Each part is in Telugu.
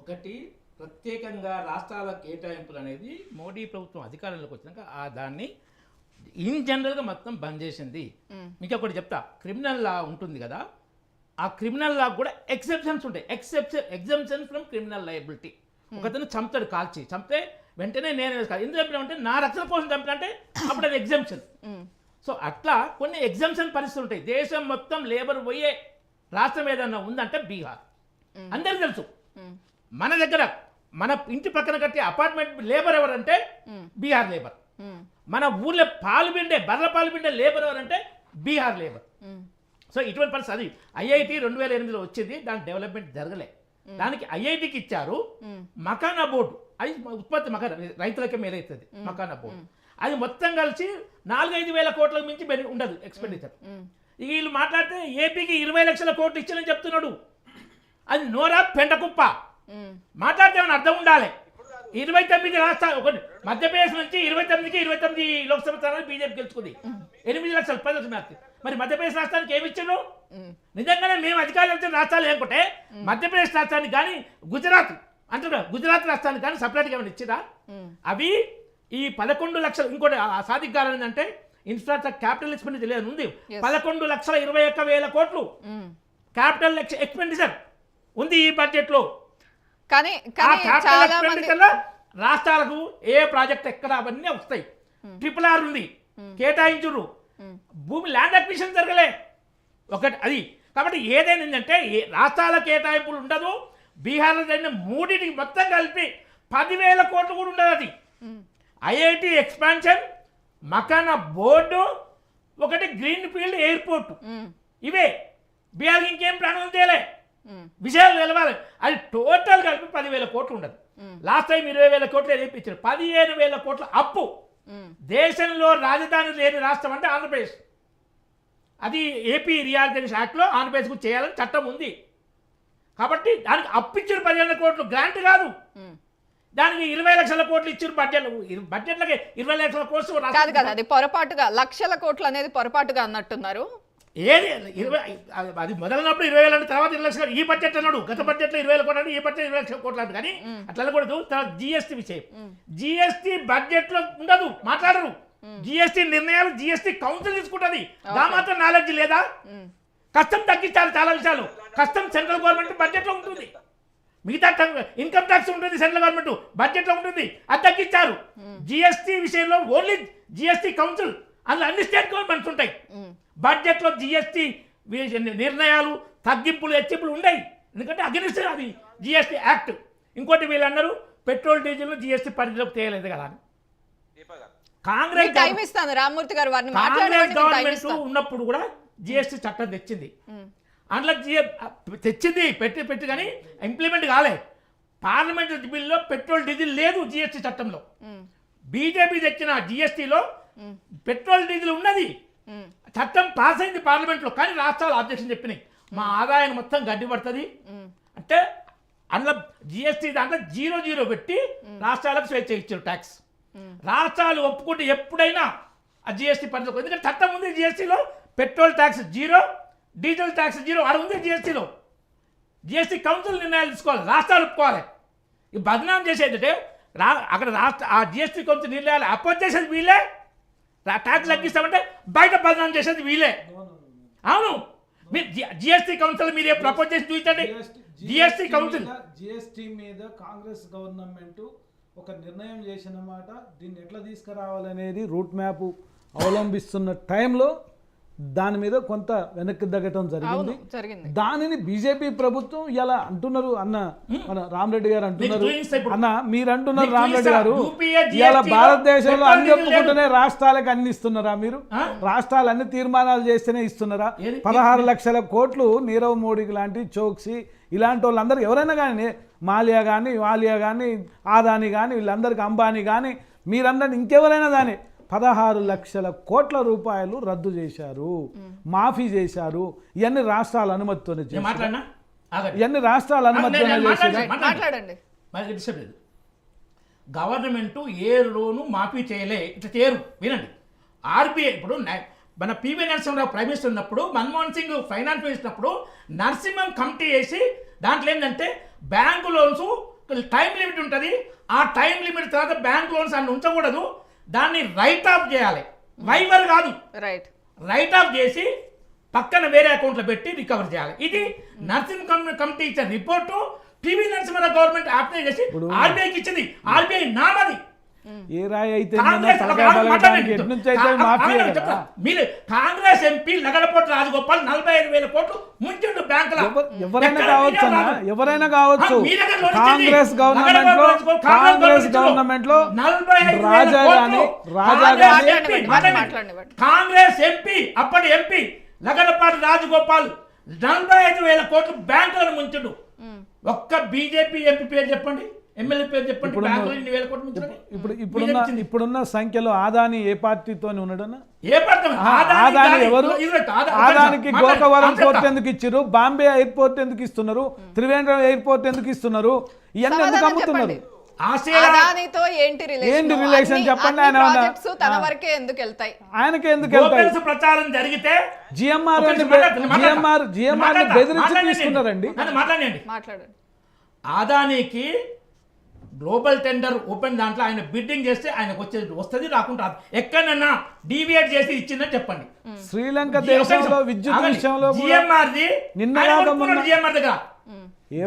ఒకటి ప్రత్యేకంగా రాష్ట్రాల కేటాయింపులు అనేది మోడీ ప్రభుత్వం అధికారంలోకి వచ్చినాక దాన్ని ఇన్ జనరల్గా మొత్తం బంద్ చేసింది. మీకు ఒకటి చెప్తా, క్రిమినల్ లా ఉంటుంది కదా, ఆ క్రిమినల్ లా కూడా ఎక్సెప్షన్స్ ఉంటాయి. Exemption from criminal liability. ఒకతను చంపుతాడు, చంపితే వెంటనే నేను వేసుకోవాలి. ఎందుకు చంపినామంటే నా రక్షణ కోసం చంపినంటే అప్పుడు అది ఎగ్జంప్షన్. సో అట్లా కొన్ని ఎగ్జంప్షన్ పరిస్థితులు ఉంటాయి. దేశం మొత్తం లేబర్ పోయే రాష్ట్రం ఏదన్నా ఉందంటే బీహార్. అందరికీ తెలుసు. మన దగ్గర మన ఇంటి పక్కన కట్టే అపార్ట్మెంట్ లేబర్ ఎవరంటే బీహార్ లేబర్. మన ఊర్లో బర్రెల పాలు పిండే లేబర్ ఎవరంటే బీహార్ లేబర్. సో ఇటువంటి పరిస్థితి. అది ఐఐటి 2008లో వచ్చింది, దాని డెవలప్మెంట్ జరగలే. దానికి ఐఐటికి ఇచ్చారు మకానా బోర్డు. అది ఉత్పత్తి రైతులకే మేలవుతుంది మకానా బోర్డు. అది మొత్తం కలిసి 4-5 వేల కోట్లకు మించి ఉండదు ఎక్స్పెండిచర్. వీళ్ళు మాట్లాడితే ఏపీకి 20 లక్షల కోట్లు ఇచ్చారని చెప్తున్నాడు. అది నోరా పెంటకుప్ప. మాట్లాడితే ఏమైనా అర్థం ఉండాలి. 29 రాష్ట్రాలు, ఒకటి మధ్యప్రదేశ్ నుంచి 29 లోక్సభ స్థానాలు బీజేపీ గెలుచుకుంది. 8 లక్షలు 10 లక్షలు. మరి మధ్యప్రదేశ్ రాష్ట్రానికి ఏమి ఇచ్చాను? నిజంగానే మేము అధికారులు వచ్చిన రాష్ట్రాలు ఏనుకుంటే మధ్యప్రదేశ్ రాష్ట్రానికి కానీ గుజరాత్ అంటున్నారు, గుజరాత్ రాష్ట్రానికి కానీ సపరేట్గా ఏమైనా ఇచ్చిరా? అవి ఈ 11 లక్షలు. ఇంకోటి సాధిక్ గారు ఏంటంటే ఇన్ఫ్రాస్ట్రక్చర్ క్యాపిటల్ ఎక్స్పెండిచర్ లేదు ఉంది. 11,21,000 కోట్లు క్యాపిటల్ ఎక్స్పెండిచర్ ఉంది ఈ బడ్జెట్లో. కానీ రాష్ట్రాలకు ఏ ప్రాజెక్ట్ ఎక్కడ అవన్నీ వస్తాయి. RRR ఉంది, కేటాయించురు. భూమి ల్యాండ్ అక్విజిషన్ జరగలే ఒకటి అది. కాబట్టి ఏదైనా ఏంటంటే రాష్ట్రాల కేటాయింపులు ఉండదు. బీహార్లో జరిగిన మూడింటికి మొత్తం కలిపి 10,000 కోట్లు కూడా ఉండదు. అది ఐఐటి ఎక్స్పాన్షన్, మకానా బోర్డు, ఒకటి గ్రీన్ ఫీల్డ్ ఎయిర్పోర్ట్. ఇవే బీహార్కి ఇంకేం ప్రాణం తేలే. విషయాలు తెలవాలి. అది టోటల్ కలిపి 10,000 కోట్లు ఉండదు. లాస్ట్ టైం 20,000 కోట్లు ఏదిపించారు. 15,000 కోట్ల అప్పు. దేశంలో రాజధాని లేని రాష్ట్రం అంటే ఆంధ్రప్రదేశ్. అది ఏపీ రీఆర్గనైజేషన్ యాక్ట్లో ఆంధ్రప్రదేశ్కు చేయాలని చట్టం ఉంది. కాబట్టి దానికి అప్పిచ్చారు 15,000 కోట్లు, గ్రాంట్ కాదు. దానికి 20 లక్షల కోట్లు ఇచ్చారు బడ్జెట్లకి 20 లక్షల కోట్లు కాదు కదా. అది పొరపాటుగా లక్షల కోట్లు అనేది పొరపాటుగా అన్నట్టున్నారు. ఏది అది మొదలైనప్పుడు 20,000 అంటే తర్వాత 20 లక్షలు. ఈ బడ్జెట్ అన్నాడు, గత బడ్జెట్లో 20,000 కోట్లు అంటే ఈ బడ్జెట్ 20 లక్షల కోట్లు అంటే. కానీ అట్లా అనకూడదు. తర్వాత జిఎస్టీ విషయం, జిఎస్టీ బడ్జెట్లో ఉండదు, మాట్లాడరు. జిఎస్టీ నిర్ణయాలు జిఎస్టీ కౌన్సిల్ తీసుకుంటుంది. దా మాత్రం నాలెడ్జ్ లేదా? కస్టమ్ తగ్గించాలి చాలా విషయాలు. కస్టమ్ సెంట్రల్ గవర్నమెంట్ బడ్జెట్లో ఉంటుంది. మిగతా ఇన్కమ్ ట్యాక్స్ ఉంటుంది సెంట్రల్ గవర్నమెంట్ బడ్జెట్లో ఉంటుంది, అది తగ్గించారు. జిఎస్టీ విషయంలో ఓన్లీ జిఎస్టీ కౌన్సిల్, అందులో అన్ని స్టేట్ గవర్నమెంట్స్ ఉంటాయి. బడ్జెట్లో జిఎస్టీ నిర్ణయాలు, తగ్గింపులు, హెచ్చింపులు ఉన్నాయి. ఎందుకంటే అగెనిస్ట్ అది జిఎస్టీ యాక్ట్. ఇంకోటి వీళ్ళు అన్నారు పెట్రోల్ డీజిల్ జిఎస్టీ పరిధిలోకి తేయలేదు కదా అని. కాంగ్రెస్ గవర్నమెంట్ ఉన్నప్పుడు కూడా జిఎస్టీ చట్టం తెచ్చింది. అందులో తెచ్చింది పెట్టి కానీ ఇంప్లిమెంట్ కాలే. పార్లమెంట్ బిల్లో పెట్రోల్ డీజిల్ లేదు జిఎస్టీ చట్టంలో. బీజేపీ తెచ్చిన జిఎస్టీలో పెట్రోల్ డీజిల్ ఉన్నది. చట్టం పాస్ అయింది పార్లమెంట్లో, కానీ రాష్ట్రాలు ఆబ్జెక్షన్ చెప్పినాయి. మా ఆదాయాన్ని మొత్తం గడ్డి పడుతుంది అంటే అందులో జిఎస్టీ దాంట్లో 0 పెట్టి రాష్ట్రాలకు స్వేచ్ఛ ఇచ్చారు ట్యాక్స్. రాష్ట్రాలు ఒప్పుకుంటే ఎప్పుడైనా ఆ జిఎస్టీ పరిధిలో, ఎందుకంటే చట్టం ఉంది జిఎస్టీలో. పెట్రోల్ ట్యాక్స్ 0, డీజిల్ ట్యాక్స్ 0 అది ఉంది జిఎస్టీలో. జిఎస్టీ కౌన్సిల్ నిర్ణయాలు తీసుకోవాలి, రాష్ట్రాలు ఒప్పుకోవాలి. ఈ బదనాం చేసేది అంటే అక్కడ ఆ జిఎస్టీ కౌన్సిల్ నిర్ణయాలు అపోజ్ చేసేది వీళ్ళే. ట్యాక్స్ తగ్గిస్తామంటే బయట బదనాం చేసేది వీళ్ళే. అవును, మీరు జిఎస్టీ కౌన్సిల్ మీరు ప్రపోజ్ చేసి చూపించండి. జిఎస్టీ కౌన్సిల్ జిఎస్టీ మీద కాంగ్రెస్ గవర్నమెంట్ ఒక నిర్ణయం చేసినమాట. దీన్ని ఎట్లా తీసుకురావాలనేది రూట్ మ్యాప్ అవలంబిస్తున్న టైంలో దాని మీద కొంత వెనక్కి తగ్గటం జరిగింది. దానిని బీజేపీ ప్రభుత్వం ఇలా అంటున్నారు. అన్న మన రామరెడ్డి గారు అంటున్నారు, అన్న మీరు అంటున్నారు రామరెడ్డి గారు ఇలా భారతదేశంలో అన్ని ఒప్పుకుంటేనే రాష్ట్రాలకు అన్ని ఇస్తున్నారా? మీరు రాష్ట్రాలు అన్ని తీర్మానాలు చేస్తేనే ఇస్తున్నారా? 16 లక్షల కోట్లు నీరవ్ మోడీకి లాంటి చోక్సీ ఇలాంటి వాళ్ళందరూ ఎవరైనా కానీ, మాలియా కానీ, వాలియా కానీ, ఆదాని కానీ, వీళ్ళందరికీ అంబానీ కానీ, మీరందరినీ ఇంకెవరైనా కానీ 16 లక్షల కోట్ల రూపాయలు రద్దు చేశారు, మాఫీ చేశారు. ఇవన్నీ రాష్ట్రాల అనుమతితోనే చేశారు. ఇవన్నీ రాష్ట్రాల అనుమతితోనే చేశారు. గవర్నమెంట్ ఏ లోను మాఫీ చేయలే, ఇట్లా చేయరు. వినండి, ఆర్బీఐ ఇప్పుడు మన పివి నరసింహరావు ప్రైమ్ మినిస్టర్ ఉన్నప్పుడు, మన్మోహన్ సింగ్ ఫైనాన్స్ మినిస్టర్ ఉన్నప్పుడు నరసింహం కమిటీ వేసి దాంట్లో ఏంటంటే బ్యాంకు లోన్స్ టైం లిమిట్ ఉంటుంది. ఆ టైం లిమిట్ తర్వాత బ్యాంక్ లోన్స్ అన్ని ఉంచకూడదు, దాన్ని రైట్ ఆఫ్ చేయాలి. వైవర్ కాదు, రైట్. రైట్ ఆఫ్ చేసి పక్కన వేరే అకౌంట్లో పెట్టి రికవర్ చేయాలి. ఇది నర్సింగ్ కమిటీ ఇచ్చిన report PV Narasimha Rao government apply చేసి ఆర్బీఐకి ఇచ్చింది. ఆర్బీఐ నామది. ఏ రాయి అయితే మీరు కాంగ్రెస్ ఎంపీ లగడపోటు రాజగోపాల్ 45,000 కోట్లు ముంచుండు బ్యాంకుల. ఎవరైనా కావచ్చు అన్న, ఎవరైనా కావచ్చు. కాంగ్రెస్ గవర్నమెంట్ లో రాజా గాని కాంగ్రెస్ ఎంపీ అప్పటి ఎంపీ లగడపాటి రాజగోపాల్ 45,000 కోట్లు బ్యాంకులను ముంచుడు. ఒక్క బీజేపీ ఎంపీ పేరు చెప్పండి, ఎమ్మెల్యే పేరు చెప్పండి. ఇప్పుడున్న సంఖ్యలో ఆదాని ఏ పార్టీతో ఉన్నాడన్నా? ఏ పార్టీ? ఆదాని ఎవరు? ఆదానికి గోకవరం పోర్ట్ ఎందుకు ఇచ్చారు? బాంబే ఎయిర్పోర్ట్ ఎందుకు ఇస్తున్నారు? త్రివేంద్రం ఎయిర్పోర్ట్ ఎందుకు ఇస్తున్నారు? ఇవన్నీ ఎందుకు అమ్ముతున్నారు? అదానితో ఏంటి రిలేషన్ చెప్పండి. తన వరకే ఎందుకు వెళ్తాయి? ఆయనకే ఎందుకు వెళ్తాయి? ప్రచారం జరిగితే జిఎంఆర్ బెదిరించి తీసుకున్నారండి. మాట్లాడండి. ఆదానికి గ్లోబల్ టెండర్ ఓపెన్ దాంట్లో ఆయన బిడ్డింగ్ చేస్తే ఆయనకు వస్తుంది, రాకుండా ఎక్కడన్నా డీవియేట్ చేసి ఇచ్చిందని చెప్పండి. శ్రీలంక దేశంలో విద్యుత్ విషయంలో జిఎంఆర్ దగ్గర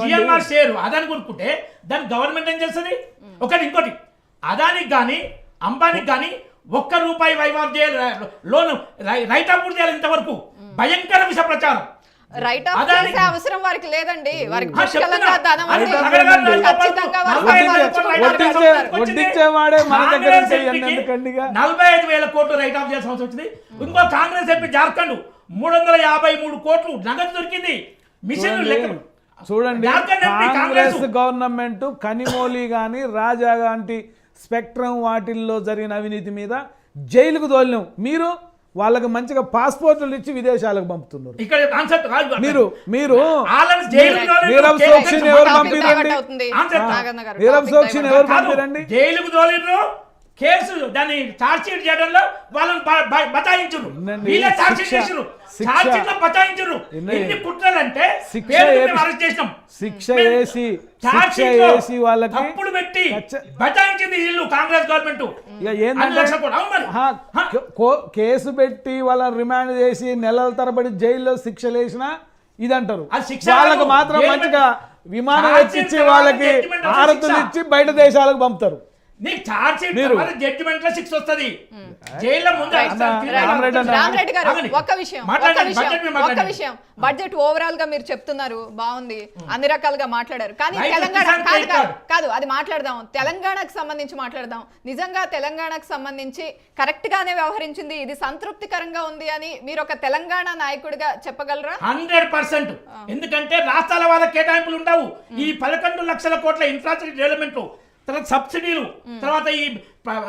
జిఎంఆర్ షేరు అదాని కొనుక్కుంటే దాన్ని గవర్నమెంట్ ఏం చేస్తుంది? ఒకటి ఇంకోటి, అదానికి కానీ అంబానీకి కానీ ₹1 వైవాబ్ చేయాలి, లోన్ రైట్ ఆఫ్ కూడా చేయాలి. ఇంతవరకు భయంకర విష ప్రచారం. రైట్ ఆఫ్ చేసే అవసరం వారికి లేదండి. వారికి పుష్కలంగా ధనం ఉంది. ఖచ్చితంగా వడ్డించేవాడే మన దగ్గర 45,000 కోట్లు రైట్ ఆఫ్ చేయాల్సిన అవసరం వచ్చింది. ఇంకో కాంగ్రెస్ ఎంపీ జార్ఖండ్ 353 కోట్లు నగదు దొరికింది. మిషన్ చూడండి, కాంగ్రెస్ గవర్నమెంట్ కనిమోలి గాని రాజా గాంటి స్పెక్ట్రమ్ వాటిల్లో జరిగిన అవినీతి మీద జైలుకు తోలినాం. మీరు వాళ్ళకి మంచిగా పాస్పోర్ట్లు ఇచ్చి విదేశాలకు పంపుతున్నారు. మీరు నీరవ్ సోక్షిని ఎవరు పంపిరండి? నీరవ్ సోక్షిని ఎవరు పంపిరండి? జైలుకు తోలిర్రు. కేసు దాన్ని చార్జ్ షీట్ చేయడంలో వాళ్ళని బతాయించరు. కుట్రాలంటే శిక్ష వేసి వాళ్ళకి తప్పుడు పెట్టి బతాయించింది వీళ్ళు కాంగ్రెస్ గవర్నమెంట్. కేసు పెట్టి వాళ్ళని రిమాండ్ చేసి నెలల తరబడి జైల్లో శిక్షలు వేసినా ఇదంటారు. వాళ్ళకి మాత్రం మంచిగా విమానం ఎక్కించి వాళ్ళకి హారతులు ఇచ్చి బయట దేశాలకు పంపుతారు. నీకు చార్జ్ షీట్ జడ్జిమెంట్ లో 6 వస్తుంది. జైల్లో ముందు రామరెడ్డి గారు ఒక్క విషయం, బడ్జెట్ ఓవరాల్ గా మీరు చెప్తున్నారు బాగుంది, అన్ని రకాలుగా మాట్లాడారు. కానీ తెలంగాణ కాదు, అది మాట్లాడదాం. తెలంగాణకు సంబంధించి మాట్లాడదాం. నిజంగా తెలంగాణకు సంబంధించి కరెక్ట్ గానే వ్యవహరించింది, ఇది సంతృప్తికరంగా ఉంది అని మీరు ఒక తెలంగాణ నాయకుడిగా చెప్పగలరా? 100%. ఎందుకంటే రాష్ట్రాల వాళ్ళ కేటాయింపులు ఉండవు. ఈ 11 లక్షల కోట్ల ఇన్ఫ్రాస్ట్రక్చర్ డెవలప్మెంట్, తర్వాత సబ్సిడీలు, తర్వాత ఈ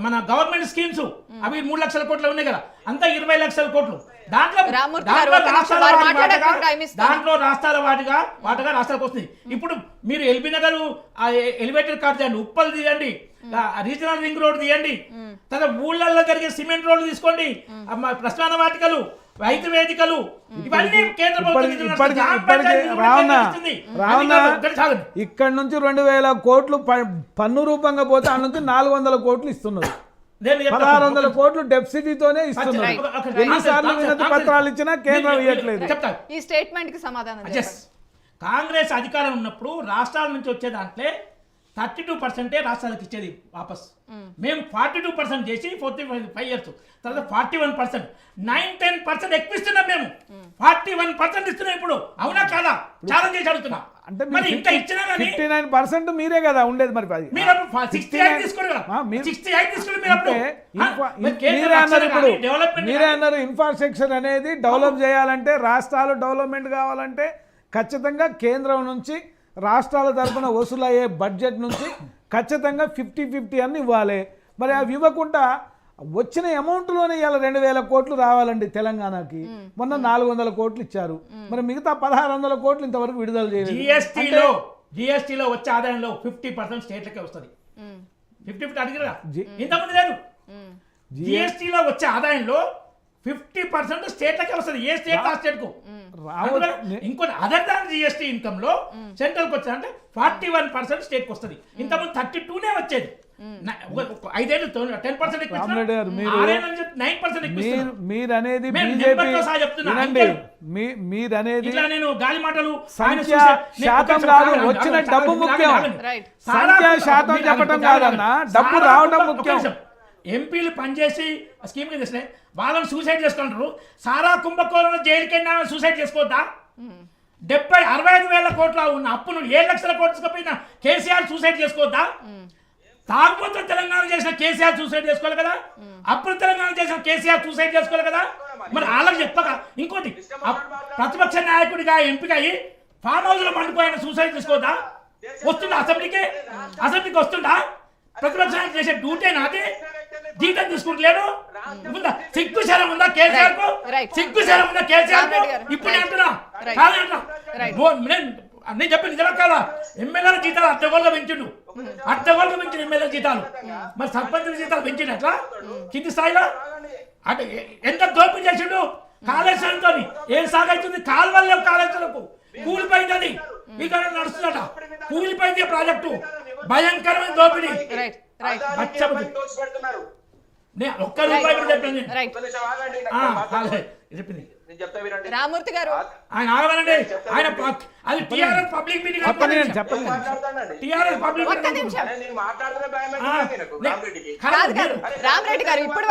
మన గవర్నమెంట్ స్కీమ్స్ అవి 3 లక్షల కోట్లు ఉన్నాయి కదా, అంతా 20 లక్షల కోట్లు. దాంట్లో రాష్ట్రాల వాటిగా రాష్ట్రాలకు వస్తుంది. ఇప్పుడు మీరు ఎల్బీ నగర్ ఎలివేటెడ్ కార్ చేయండి, ఉప్పల్ తీయండి, రీజనల్ రింగ్ రోడ్ తీయండి, తర్వాత ఊళ్ళల్లో జరిగే సిమెంట్ రోడ్లు తీసుకోండి, ప్రశ్న వాటికలు, రైతు వేదికలు, ఇవన్నీ కేంద్ర ప్రభుత్వం. ఇక్కడ నుంచి 2,000 కోట్లు పన్ను రూపంగా పోతే ఆ నుంచి 400 కోట్లు ఇస్తున్నారు. 1,600 కోట్లు డెఫిసిటీతోనే ఇస్తున్నారు. ఎన్నిసార్లు వినతి పత్రాలు ఇచ్చినా కేంద్రం ఇవ్వట్లేదు. ఈ స్టేట్మెంట్ కి సమాధానం. కాంగ్రెస్ అధికారం ఉన్నప్పుడు రాష్ట్రాల నుంచి వచ్చే దాంట్లో 32% రాష్ట్రాలకు ఇచ్చేది వాపస్. మేము 42% చేసి 45 ఇయర్స్ తర్వాత 41%, 9-10% ఎక్కువ ఇస్తున్నాం. మేము 41% ఇస్తున్నాం ఇప్పుడు. అవునా కాదా? ఛాలెంజ్ చేసి అడుగుతున్నా. అంటే మరి ఇంకా ఇచ్చినా కానీ 59% మీరే కదా ఉండేది. మరి మీరు 68 తీసుకోండి. మీరే అన్నారు ఇన్ఫ్రాస్ట్రక్చర్ అనేది డెవలప్ చేయాలంటే, రాష్ట్రాలు డెవలప్మెంట్ కావాలంటే ఖచ్చితంగా కేంద్రం నుంచి రాష్ట్రాల తరఫున వసూలయ్యే బడ్జెట్ నుంచి ఖచ్చితంగా 50-50 అని ఇవ్వాలి. మరి అవి ఇవ్వకుండా వచ్చిన అమౌంట్లోనే ఇలా 2,000 కోట్లు రావాలండి తెలంగాణకి. మొన్న 400 కోట్లు ఇచ్చారు. మరి మిగతా 1,600 కోట్లు ఇంతవరకు విడుదల చేయలేదు. జిఎస్టీలో వచ్చే ఆదాయంలో 50% స్టేట్లకే వస్తుంది. 50-50 అడిగిరా ఇంతకుముందు లేదు. జిఎస్టీలో వచ్చే ఆదాయంలో 50% స్టేట్లకే వస్తుంది. ఏ స్టేట్ ఆ స్టేట్ కు ఇంకోటి అదర్ దాన్ జిఎస్టీ ఇన్కమ్ లో సెంట్రల్ కు వచ్చిందంటే 41% స్టేట్ కు వస్తుంది. ఇంతకుముందు 32 వచ్చేది. 5 ఏళ్ళు 10% ఎక్కువ మీరనేది మీరనేది ఇట్లా నేను గాలి మాటలు శాతం కాదు, వచ్చిన డబ్బు ముఖ్యం. సంఖ్యా శాతం చెప్పడం కాదన్న, డబ్బు రావడం ముఖ్యం. ఎంపీలు పనిచేసి స్కీమ్ కింద చేసినాయి, వాళ్ళని సూసైడ్ చేసుకుంటారు. సారా కుంభకోణంలో జైలుకైనా సూసైడ్ చేసుకోవద్దా? 65,000 కోట్ల ఉన్న అప్పును 7 లక్షల కోట్లు పోయిన కేసీఆర్ సూసైడ్ చేసుకోవద్దా? తాగుబోతు తెలంగాణ చేసిన కేసీఆర్ సూసైడ్ చేసుకోవాలి కదా, అప్పుడు తెలంగాణ చేసిన కేసీఆర్ సూసైడ్ చేసుకోవాలి కదా. మరి వాళ్ళకి చెప్పక ఇంకోటి ప్రతిపక్ష నాయకుడిగా ఎంపిక అయ్యి ఫామ్ హౌస్ లో పండుకోయిన సూసైడ్ చేసుకోవద్దా? వస్తుందా అసెంబ్లీకి వస్తుందా? ప్రతిపక్ష నాయకుడు చేసే డ్యూటీ నాది, జీతం తీసుకుంటలేడు. సిగ్గు శరం ఉందా కేసీఆర్ కు? సిగ్గు శరం ఉందా కేసీఆర్ కు? ఇప్పుడు అంటున్నా కాదంటున్నా, నేను చెప్పి నిజమే కదా. ఎమ్మెల్యేల జీతాలు అర్ధగోలుగా పెంచిండు, అర్ధగోలుగా పెంచిన ఎమ్మెల్యేల జీతాలు. మరి సర్పంచుల జీతాలు పెంచినట్లా కింది స్థాయిలో? అంటే ఎంత దోపిడీ చేసిండు కాళేశ్వరంతో. ఏం సాగవుతుంది? కాలువల్లో కాళేశ్వరంకు కూలిపోయింది, అది మీకు నడుస్తుందట. కూలిపోయింది ప్రాజెక్టు, భయంకరమైన దోపిడీ. ఒక్క రూపాయి కూడా చెప్పింది. రామూర్తి గారు ఆయన ఆగమనండి. ఆయన అది TRS public meeting, TRS public Rama Reddy గారు ఇప్పుడు